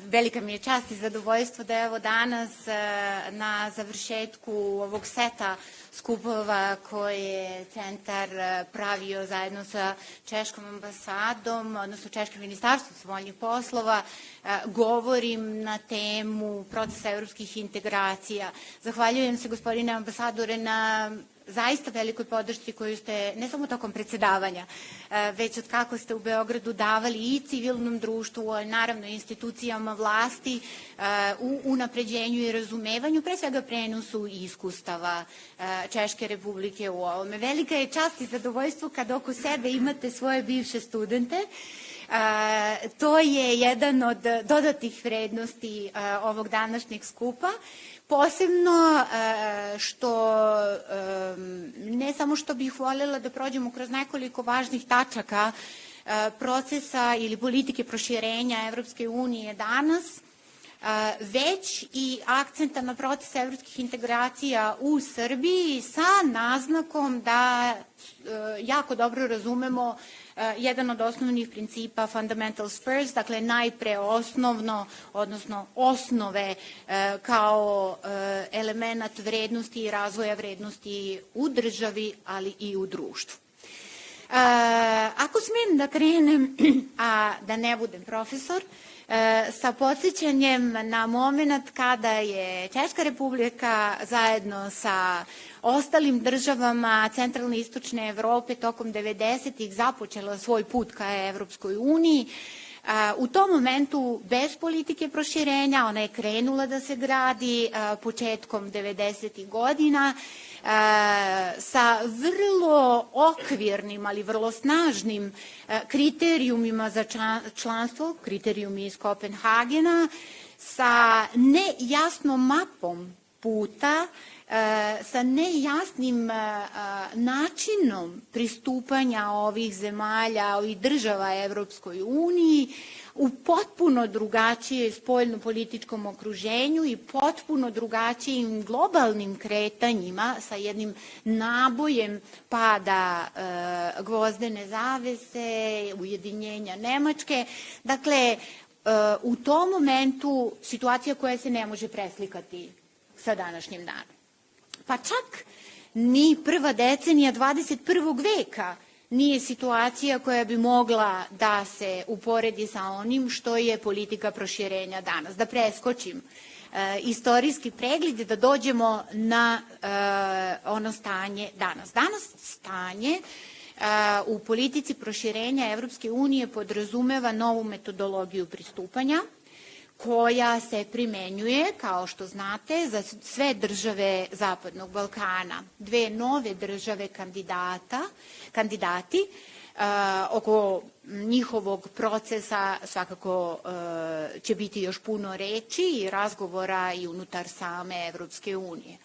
Velika mi je čast i zadovoljstvo da evo danas na završetku ovog seta skupova koje je centar pravio zajedno sa Češkom ambasadom, odnosno Češkim ministarstvom spoljnih poslova, govorim na temu procesa evropskih integracija. Zahvaljujem se, gospodine ambasadore, na zaista velikoj podršci koju ste, ne samo tokom predsedavanja, već od kako ste u Beogradu davali i civilnom društvu, a naravno institucijama vlasti u unapređenju i razumevanju, pre svega prenosu iskustava Češke Republike u ovome. Velika je čast i zadovoljstvo kad oko sebe imate svoje bivše studente. To je jedan od dodatnih vrednosti ovog današnjeg skupa. Posebno što, ne samo što bih voljela da prođemo kroz nekoliko važnih tačaka procesa ili politike proširenja Evropske unije danas, već i akcenta na proces evropskih integracija u Srbiji sa naznakom da jako dobro razumemo jedan od osnovnih principa fundamentals first, dakle najpre osnovno, odnosno osnove kao element vrednosti i razvoja vrednosti u državi, ali i u društvu. Ako smijem da krenem, a da ne budem profesor, sa podsjećanjem na moment kada je Češka Republika zajedno sa ostalim državama centralne i istočne Evrope tokom 90-ih započela svoj put ka Evropskoj uniji. U tom momentu bez politike proširenja, ona je krenula da se gradi početkom 90-ih godina, sa vrlo okvirnim, ali vrlo snažnim kriterijumima za članstvo, kriterijumi iz Kopenhagena, sa nejasnom mapom puta, sa nejasnim načinom pristupanja ovih zemalja, ovih država Evropskoj uniji, u potpuno drugačije spoljno-političkom okruženju i potpuno drugačijim globalnim kretanjima sa jednim nabojem pada gvozdene zavese, ujedinjenja Nemačke. Dakle, u tom momentu situacija koja se ne može preslikati sa današnjim danom. Pa čak ni prva decenija 21. veka nije situacija koja bi mogla da se uporedi sa onim što je politika proširenja danas. Da preskočim istorijski pregled, da dođemo na ono stanje danas. Danas stanje u politici proširenja Evropske unije podrazumeva novu metodologiju pristupanja, koja se primenjuje, kao što znate, za sve države Zapadnog Balkana. Dve nove države kandidati, oko njihovog procesa svakako će biti još puno reči i razgovora i unutar same Evropske unije.